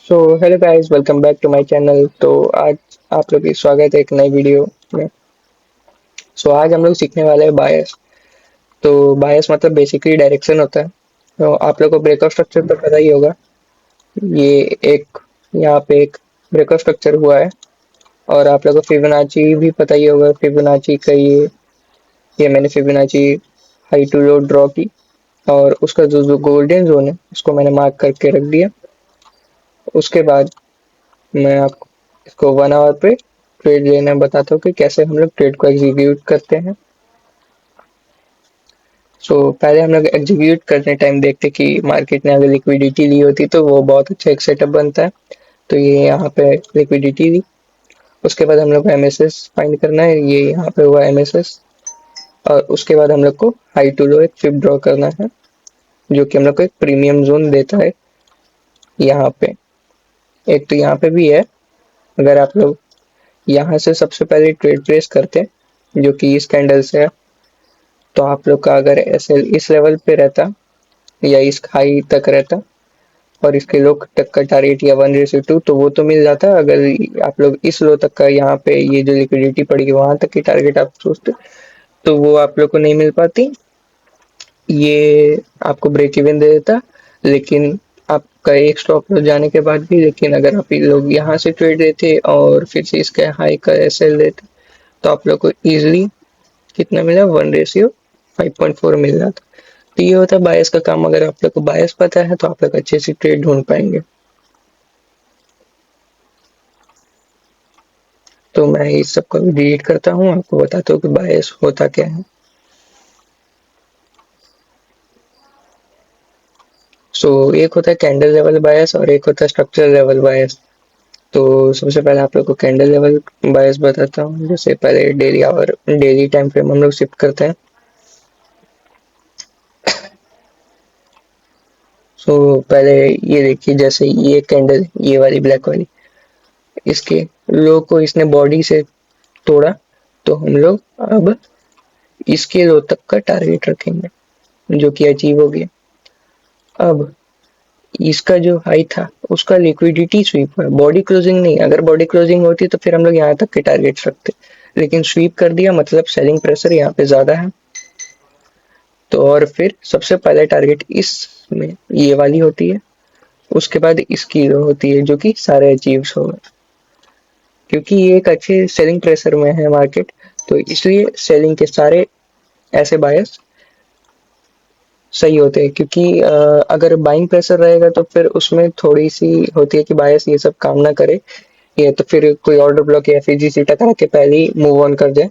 So hello guys, welcome back to my channel. तो आज आप लोग की स्वागत है एक नई वीडियो में। आज हम लोग सीखने वाले हैं बायस। तो बायस मतलब बेसिकली डायरेक्शन होता है। तो आप लोग को ब्रेकअप स्ट्रक्चर तो पता ही होगा। ये एक यहाँ पे एक ब्रेकअप स्ट्रक्चर हुआ है। और आप लोग को फिबोनाची भी पता ही होगा। फिबोनाची का ये मैंने Fibonacci high to low draw की। और उसका जो गोल्डन जोन है उसको मैंने मार्क करके रख दिया। उसके बाद मैं आपको इसको 1 आवर पे ट्रेड लेना बताता हूँ कि कैसे हम लोग ट्रेड को एग्जीक्यूट करते हैं। पहले हम लोग एग्जीक्यूट करने टाइम देखते कि मार्केट ने अगर लिक्विडिटी ली होती तो वो बहुत अच्छा एक सेटअप बनता है। तो ये यहाँ पे लिक्विडिटी ली। उसके बाद हम लोग को एमएसएस फाइंड करना है। ये यहाँ पे हुआ एमएसएस। और उसके बाद हम लोग को हाई टू लो एक फिब ड्रॉ करना है, जो कि हम लोग को एक प्रीमियम जोन देता है। यहाँ पे एक तो यहाँ पे भी है। अगर आप लोग यहाँ से सबसे पहले ट्रेड प्लेस करते हैं जो कि इस कैंडल से है, तो आप लोग का अगर ऐसे इस लेवल पे रहता या इस हाई तक रहता और इसके लो तक का टारगेट या 1:2 तो वो तो मिल जाता। अगर आप लोग इस लो तक का यहाँ पे ये जो लिक्विडिटी पड़ी वहां तक की टारगेट आप सोचते तो वो आप लोग को नहीं मिल पाती। ये आपको ब्रेक इवन दे देता। लेकिन आपका एक स्टॉप लॉस जाने के बाद भी, लेकिन अगर आप लोग यहाँ से ट्रेड लेते और फिर से इसके हाई का एसएल लेते तो आप लोग को इजिली कितना मिला, 1:5.4 मिल जाता। तो ये होता है बायस का काम। अगर आप लोग को बायस पता है तो आप लोग अच्छे से ट्रेड ढूंढ पाएंगे। तो मैं इस सब को डिलीट करता हूँ, आपको बताता हूँ कि बायस होता क्या है। एक होता है कैंडल लेवल बायस और एक होता है स्ट्रक्चर लेवल बायस। तो सबसे पहले आप लोग को कैंडल लेवल बायस बताता हूँ। जैसे पहले daily hour daily time frame हम लोग शिफ्ट करते हैं। पहले ये देखिए, जैसे ये कैंडल ये वाली ब्लैक वाली, इसके लो को इसने बॉडी से तोड़ा। तो हम लोग अब इसके लो तक का टारगेट रखेंगे जो कि अचीव हो गया। अब इसका जो हाई था उसका लिक्विडिटी स्वीप है, बॉडी क्लोजिंग नहीं। अगर बॉडी क्लोजिंग होती तो फिर हम लोग यहाँ तक के टारगेट्स रखते, लेकिन स्वीप कर दिया मतलब सेलिंग प्रेशर यहाँ पे ज्यादा है। तो और फिर सबसे पहले टारगेट इसमें ये वाली होती है। उसके बाद इसकी होती है जो कि सारे अचीव्स हो गए, क्योंकि ये एक अच्छे सेलिंग प्रेशर में है मार्केट। तो इसलिए सेलिंग के सारे ऐसे बायस सही होते हैं। क्योंकि अगर बाइंग प्रेशर रहेगा तो फिर उसमें थोड़ी सी होती है कि बायस ये सब काम ना करे, ये तो फिर कोई ऑर्डर ब्लॉक या एफईजीसी टकरा के पहले ही मूव ऑन कर जाए।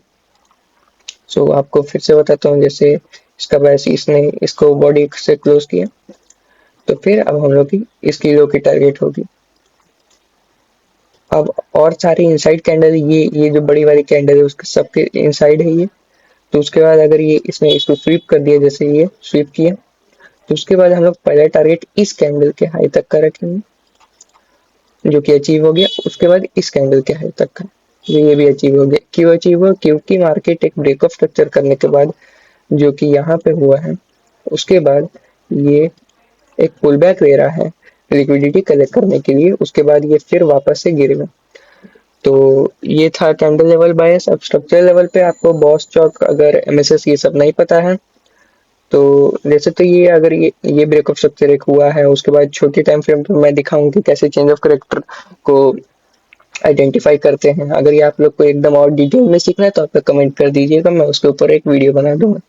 आपको फिर से बताता हूँ। जैसे इसका बायस इसने इसको बॉडी से क्लोज किया, तो फिर अब हम लोग की इसकी लो की टारगेट होगी। अब और सारी इनसाइड कैंडल, ये जो बड़ी वाली कैंडल है उसके सबके इनसाइड है ये। तो उसके बाद अगर ये इसने इसको स्वीप कर दिया, जैसे ये स्वीप किया, तो उसके बाद हम लोग पहला टारगेट इस कैंडल के हाई तक का रखेंगे जो कि अचीव हो गया। उसके बाद इस कैंडल के हाई तक का, ये भी अचीव हो गया। क्यों अचीव हुआ? क्योंकि मार्केट एक ब्रेकअप स्ट्रक्चर करने के बाद जो कि यहाँ पे हुआ है, उसके बाद ये एक पुल बैक ले रहा है लिक्विडिटी कलेक्ट करने के लिए। उसके बाद ये फिर वापस से गिरेगा। तो ये था कैंडल लेवल बायस। अब स्ट्रक्चर लेवल पे आपको बॉस चौक अगर एमएसएस ये सब नहीं पता है तो जैसे, तो ये अगर ये ब्रेकअप स्ट्रक्चर एक हुआ है, उसके बाद छोटी टाइम फ्रेम पे मैं दिखाऊं कि कैसे चेंज ऑफ करेक्टर को आइडेंटिफाई करते हैं। अगर ये आप लोग को एकदम और डिटेल में सीखना है तो आप लोग कमेंट कर दीजिएगा, मैं उसके ऊपर एक वीडियो बना दूंगा।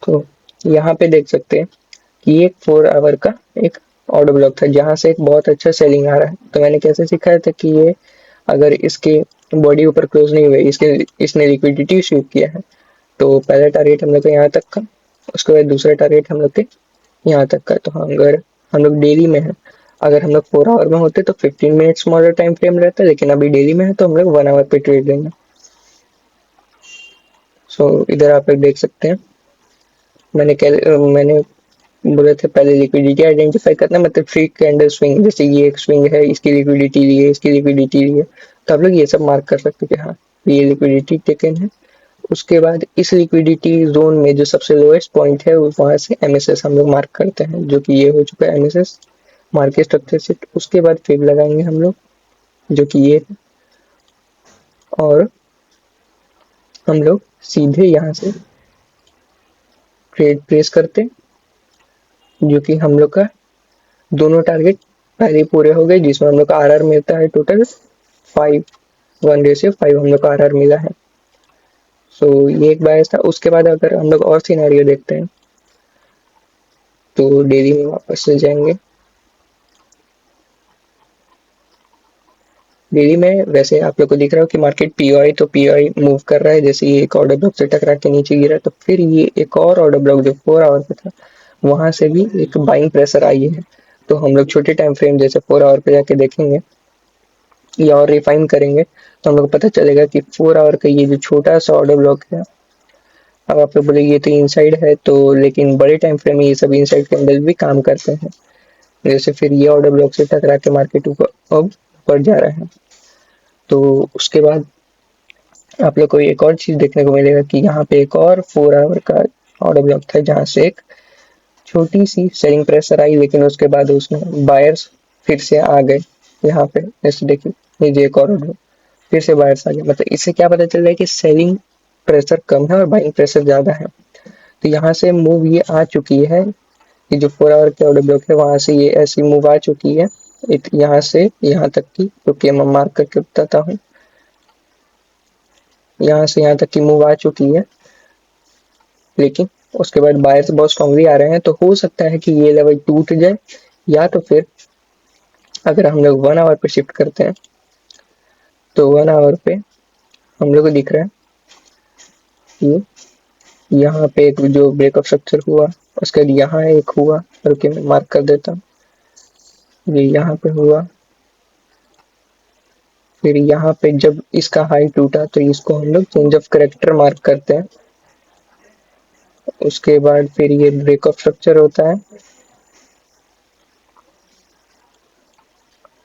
तो यहाँ पे देख सकते हैं कि एक 4 आवर का एक ऑर्डर ब्लॉक था जहां से एक बहुत अच्छा सेलिंग आ रहा है। तो मैंने कैसे सिखाया था कि ये अगर इसके बॉडी ऊपर क्लोज नहीं हुए, इसके इसने लिक्विडिटी स्वीप किया है, तो पहला टारगेट हम लोग का यहाँ तक का, उसके बाद दूसरा टारगेट हम लोग के यहाँ तक का। तो हाँ, अगर हम लोग डेली में है, अगर हम लोग 4 आवर में होते तो 15 मिनट स्मॉलर टाइम फ्रेम रहता, लेकिन अभी डेली में है तो हम लोग 1 आवर पे ट्रेड लेंगे। इधर आप लोग देख सकते हैं। मैंने बोले थे पहले लिक्विडिटी आइडेंटिफाई करना, मतलब फ्री कैंडल स्विंग। जैसे ये एक स्विंग है, इसकी लिक्विडिटी ली है, इसकी लिक्विडिटी ली है, तो आप लोग ये सब मार्क कर सकते हैं कि हाँ ये लिक्विडिटी टेकन है। उसके बाद इस लिक्विडिटी जोन में जो सबसे लोएस्ट पॉइंट है वहां से एमएसएस हम लोग मार्क करते हैं, जो कि ये हो चुका है एमएसएस। मार्केट स्ट्रक्चर से, उसके बाद फेब लगाएंगे हम लोग, जो कि ये है। और हम लोग सीधे यहाँ से ट्रेड प्लेस करते, जो कि हम लोग का दोनों टारगेट पहले पूरे हो गए, जिसमें हम लोग का आर मिलता है टोटल 5:1 हम लोग का आर मिला है। सो ये एक बायस था। उसके बाद अगर हम लोग और सिनेरियो देखते हैं तो डेली में वापस से जाएंगे। डेली में वैसे आप लोग को दिख रहा हो कि मार्केट पीओआई तो पीओआई मूव कर रहा है, जैसे ये एक ऑर्डर ब्लॉक से टकरा के नीचे गिरा, तो फिर ये एक और ऑर्डर ब्लॉक जो 4 आवर पे था, वहां से भी एक बाइंग प्रेशर आई है। तो हम लोग छोटे टाइम फ्रेम जैसे 4 आवर पे जाके देखेंगे या और रिफाइन करेंगे, तो हम लोग को पता चलेगा कि 4 आवर का ये जो छोटा सा ऑर्डर ब्लॉक है, अब आप लोग बोले ये तो इनसाइड है, तो लेकिन बड़े टाइम फ्रेम में ये सब इनसाइड कैंडल भी काम करते हैं। जैसे फिर ये ऑर्डर ब्लॉक से टकरा के मार्केट ऊपर अब ऊपर जा रहा है। तो उसके बाद आप लोग को एक और चीज देखने को मिलेगा कि यहाँ पे एक और 4 आवर का ऑर्डर ब्लॉक था, जहाँ से एक छोटी सी सेलिंग प्रेशर आई, लेकिन उसके बाद उसमें बायर्स फिर से आ गए यहाँ पे। जैसे देखिए ये एक और ऑर्डर फिर से बायर्स आ गए, मतलब इससे क्या पता चल रहा है कि सेलिंग प्रेशर कम है और बाइंग प्रेशर ज्यादा है। तो यहाँ से मूव ये आ चुकी है, ये जो 4 आवर के ऑर्डर ब्लॉक है वहां से ये ऐसी मूव आ चुकी है, यहाँ से यहाँ तक की, क्योंकि मैं मार्क करके बताता हूँ, यहाँ से यहाँ तक की मूव आ चुकी है, लेकिन उसके बाद बायर्स बहुत स्ट्रांगली आ रहे हैं। तो हो सकता है कि ये लेवल टूट जाए, या तो फिर अगर हम लोग 1 आवर पे शिफ्ट करते हैं तो 1 आवर पे हम लोग को दिख रहा है ये यहाँ पे एक जो ब्रेकअप स्ट्रक्चर हुआ, उसके बाद यहाँ एक हुआ, रुकिए मैं मार्क कर देता हूँ, ये यहाँ पे हुआ, फिर यहाँ पे जब इसका हाई टूटा तो इसको हम लोग चेंज ऑफ करेक्टर मार्क करते हैं। उसके बाद फिर ये ब्रेकअप स्ट्रक्चर होता है,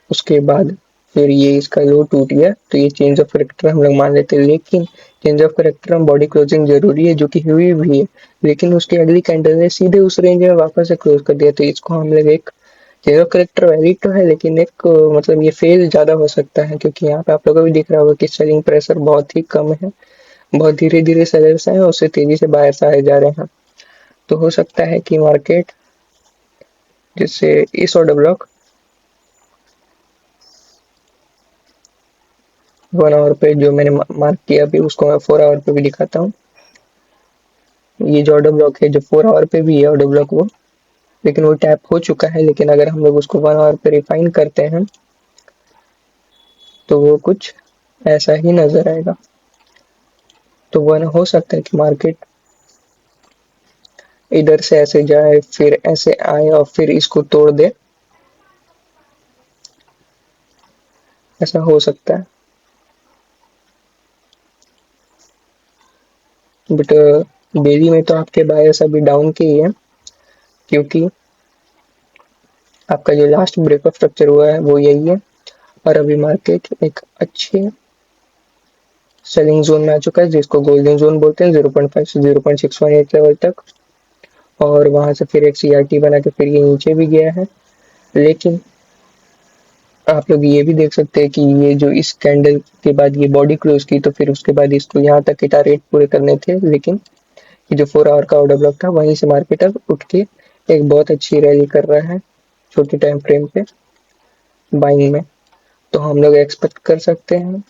उसके बाद फिर ये इसका लो टूट गया, तो ये चेंज ऑफ करेक्टर हम लोग मान लेते हैं। लेकिन चेंज ऑफ करेक्टर में बॉडी क्लोजिंग जरूरी है, जो कि हुई भी है, लेकिन उसकी अगली कैंडल ने सीधे उस रेंज में वापस से क्लोज कर दिया, तो इसको हम लोग एक चेंज ऑफ करेक्टर वैलिड तो है, लेकिन एक मतलब ये फेल ज्यादा हो सकता है, क्योंकि यहाँ पे आप लोगों को भी दिख रहा होगा कि सेलिंग प्रेशर बहुत ही कम है, बहुत धीरे धीरे सेलर्स हैं और उससे तेजी से बायर्स आए जा रहे हैं। तो हो सकता है कि मार्केट जिससे इस ऑर्डर ब्लॉक 1 आवर पे जो मैंने मार्क किया अभी, उसको मैं 4 आवर पे भी दिखाता हूँ। ये जो ऑर्डर ब्लॉक है जो 4 आवर पे भी है ऑर्डर ब्लॉक वो, लेकिन वो टैप हो चुका है, लेकिन अगर हम लोग उसको 1 आवर पे रिफाइन करते हैं तो वो कुछ ऐसा ही नजर आएगा। तो वो हो सकता है कि मार्केट इधर से ऐसे जाए, फिर ऐसे आए और फिर इसको तोड़ दे, ऐसा हो सकता है। बट डेली में तो आपके बायर्स अभी डाउन के ही है, क्योंकि आपका जो लास्ट ब्रेकअप स्ट्रक्चर हुआ है वो यही है, और अभी मार्केट एक अच्छे सेलिंग जोन में आ चुका है, जिसको गोल्डन जोन बोलते हैं, 0.5 से 0.618 लेवल तक, और वहां से फिर एक सीआरटी बना के फिर ये नीचे भी गया है। लेकिन आप लोग ये भी देख सकते हैं कि ये जो इस कैंडल के बाद ये बॉडी क्लोज की, तो फिर उसके बाद इसको यहाँ तक के टारगेट पूरे करने थे, लेकिन ये जो 4 आवर का ऑर्डर ब्लॉक था वहीं से मार्केट अब उठ के एक बहुत अच्छी रैली कर रहा है छोटे टाइम फ्रेम पे बाइंग में। तो हम लोग एक्सपेक्ट कर सकते हैं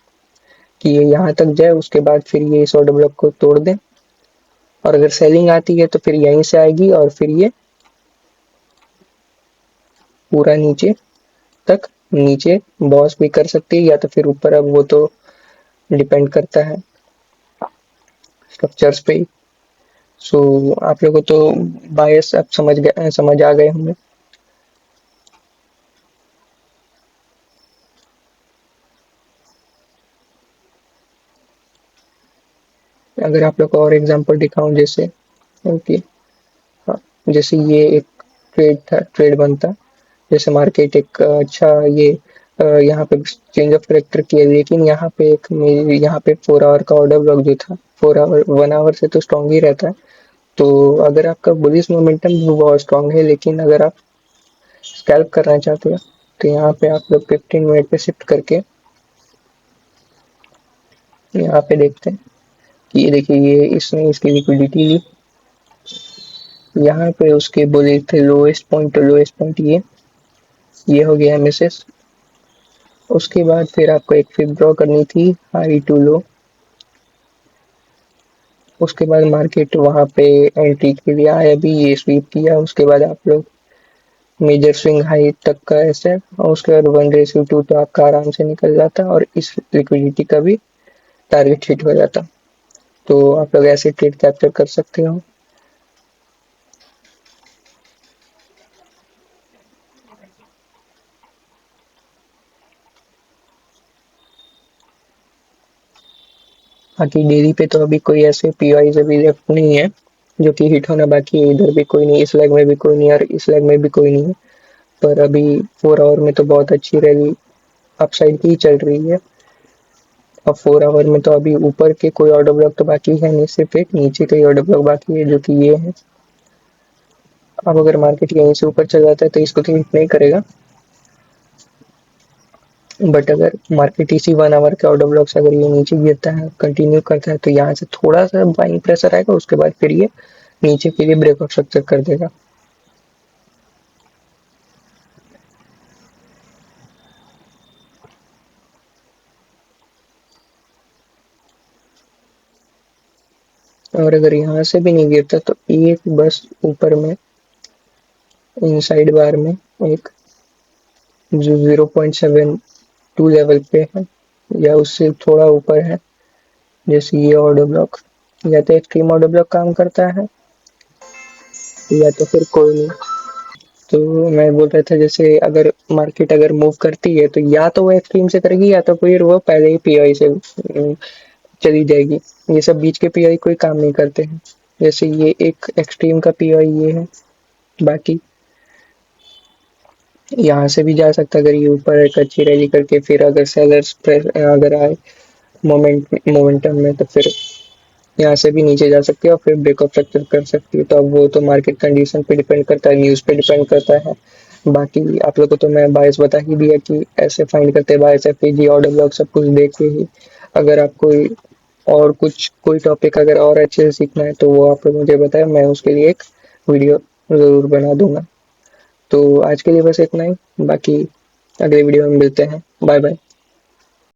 कि ये यहाँ तक जाए, उसके बाद फिर ये इस ऑर्डर ब्लॉक को तोड़ दे, और अगर सेलिंग आती है तो फिर यहीं से आएगी और फिर ये पूरा नीचे तक नीचे बॉस भी कर सकती है, या तो फिर ऊपर, अब वो तो डिपेंड करता है स्ट्रक्चर्स पे ही। सो आप लोगों को तो बायस अब समझ आ गए होंगे। अगर आप लोग को और एग्जांपल दिखाऊं, जैसे ओके, हाँ, जैसे ये एक ट्रेड था, ट्रेड बनता, जैसे मार्केट एक अच्छा ये यहाँ पे चेंज ऑफ करेक्टर किया, लेकिन यहाँ पे एक यहाँ पे 4 आवर का ऑर्डर ब्लॉक जो था, 4 आवर 1 आवर से तो स्ट्रांग ही रहता है। तो अगर आपका बुलिश मोमेंटम बहुत स्ट्रांग है, लेकिन अगर आप स्कैल्प करना चाहते हो तो यहाँ पे आप लोग 15 मिनट पे शिफ्ट करके यहाँ पे देखते हैं कि ये देखिए ये इसने इसकी लिक्विडिटी ली, यहाँ पे उसके बोले थे लोएस्ट पॉइंट, तो लोएस्ट पॉइंट ये हो गया एमएसएस। उसके बाद फिर आपको एक फिर ड्रॉ करनी थी हाई टू लो। उसके बाद मार्केट वहाँ पे एंट्री के लिए आया भी, ये स्वीप किया। उसके बाद आप लोग मेजर स्विंग हाई तक का ऐसे, और उसके बाद 1:2 तो आपका आराम से निकल जाता और इस लिक्विडिटी का भी टारगेट हिट हो जाता। तो आप लोग ऐसे ट्रेड कैप्चर कर सकते हो। बाकी डेरी पे तो अभी कोई ऐसे पीआई अभी लेफ्ट नहीं है जो कि हिट होना बाकी है। इधर भी कोई नहीं, इस लेग में भी कोई नहीं और इस लेग में भी कोई नहीं है। पर अभी 4 आवर में तो बहुत अच्छी रैली अपसाइड की ही चल रही है। अब 4 आवर में तो अभी ऊपर के कोई ऑर्डर ब्लॉक तो बाकी है नहीं, सिर्फ एक नीचे का ही ऑर्डर ब्लॉक बाकी है जो कि ये है। अब अगर मार्केट यहीं से ऊपर चल जाता है तो इसको तो हिट नहीं करेगा, बट अगर मार्केट इसी 1 आवर के ऑर्डर ब्लॉक से अगर ये नीचे गिरता है कंटिन्यू करता है तो यहाँ से थोड़ा सा बाइंग प्रेशर आएगा, उसके बाद फिर ये नीचे के लिए ब्रेकआउट स्ट्रक्चर कर देगा। और अगर यहाँ से भी नहीं गिरता तो एक बस ऊपर में इनसाइड बार में एक जो 0.72 लेवल पे है या उससे थोड़ा ऊपर है, जैसे ये ऑर्डर ब्लॉक या तो एक्सट्रीम ऑर्डर ब्लॉक काम करता है या तो फिर कोई नहीं। तो मैं बोल रहा था जैसे अगर मार्केट अगर मूव करती है तो या तो वो एक्सट्रीम से करेगी या तो फिर वो पहले ही पीआई से चली जाएगी। ये सब बीच के पीआई कोई काम नहीं करते हैं। जैसे ये एक एक्सट्रीम का पीआई ये है, बाकी यहाँ से भी जा सकता है अगर ये ऊपर एक अच्छी रैली करके फिर अगर सेलर्स अगर आए मोमेंटम में तो फिर यहाँ से भी नीचे जा सकती है और फिर ब्रेकअप स्ट्रक्चर कर सकती है। तो अब वो तो मार्केट कंडीशन पे डिपेंड करता है, न्यूज़ पे डिपेंड करता है। बाकी आप लोगों को तो मैं बायस बता ही दिया कि ऐसे फाइंड करते हैं, बायस एफपीजी ऑर्डर ब्लॉक सब कुछ देख के ही। अगर आपको और कुछ कोई टॉपिक अगर और अच्छे से सीखना है तो वो आप लोग मुझे बताएं, मैं उसके लिए एक वीडियो ज़रूर बना दूंगा। तो आज के लिए बस इतना ही, बाकी अगले वीडियो में मिलते हैं। Bye bye.